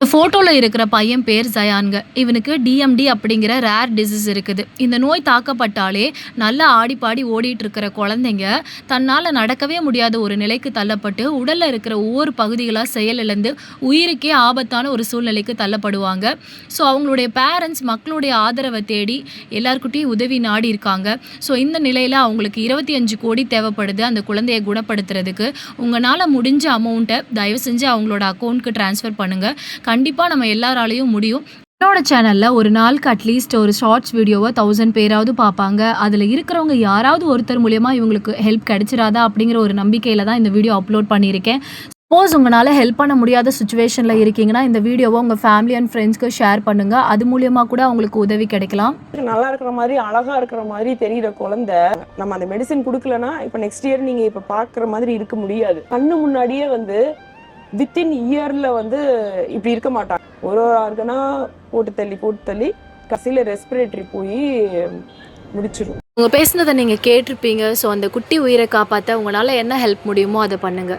ஃபோட்டோல இருக்கிற பையன் பேர் ஜயான்ங்க. இவனுக்கு டிஎம்டி அப்படிங்கிற ரேர் டிசீஸ் இருக்குது. இந்த நோய் தாக்கப்பட்டாலே நல்லா ஆடி பாடி ஓடிட்டு இருக்கிற குழந்தைங்க தன்னால நடக்கவே முடியாத ஒரு நிலைக்கு தள்ளப்பட்டு உடல்ல இருக்கிற ஒவ்வொரு பகுதிகளா செயலிழந்து உயிருக்கே ஆபத்தான ஒரு சூழ்நிலைக்கு தள்ளப்படுவாங்க. ஸோ அவங்களுடைய பேரண்ட்ஸ் மக்களுடைய ஆதரவை தேடி எல்லார்கிட்டயும் உதவி நாடி இருக்காங்க. ஸோ இந்த நிலையில அவங்களுக்கு 25 கோடி தேவைப்படுது அந்த குழந்தையை குணப்படுத்துறதுக்கு. உங்களால முடிஞ்ச அமௌண்ட்டை தயவு செஞ்சு அவங்களோட அக்கௌண்ட்க்கு ட்ரான்ஸ்ஃபர் பண்ணுங்க. கண்டிப்பாக நம்ம எல்லாராலையும் முடியும். என்னோட சேனலில் ஒரு நாளுக்கு அட்லீஸ்ட் ஒரு ஷார்ட்ஸ் வீடியோவை 1000 பேராவது பார்ப்பாங்க. அதில் இருக்கிறவங்க யாராவது ஒருத்தர் மூலயமா இவங்களுக்கு ஹெல்ப் கிடைச்சிராதா அப்படிங்கிற ஒரு நம்பிக்கையில் தான் இந்த வீடியோ அப்லோட் பண்ணியிருக்கேன். சப்போஸ் உங்களால் ஹெல்ப் பண்ண முடியாத சுச்சுவேஷனில் இருக்கீங்கன்னா இந்த வீடியோவை உங்கள் ஃபேமிலி அண்ட் ஃப்ரெண்ட்ஸ்க்கு ஷேர் பண்ணுங்கள். அது மூலியமாக கூட அவங்களுக்கு உதவி கிடைக்கலாம். நல்லா இருக்கிற மாதிரி அழகாக இருக்கிற மாதிரி தெரிகிற குழந்தை நம்ம அந்த மெடிசன் கொடுக்கலன்னா இப்போ நெக்ஸ்ட் இயர் நீங்கள் இப்போ பார்க்குற மாதிரி இருக்க முடியாது. கண்ணு முன்னாடியே வித்தின் இயர்ல இப்படி இருக்க மாட்டாங்க. ஒரு ஆர்கனா போட்டு தள்ளி கடைசியில ரெஸ்பிரேட்டரி போய் முடிச்சிடும். உங்க பேசுனதை நீங்க கேட்டிருப்பீங்க. ஸோ அந்த குட்டி உயிரை காப்பாற்ற உங்களால என்ன ஹெல்ப் முடியுமோ அதை பண்ணுங்க.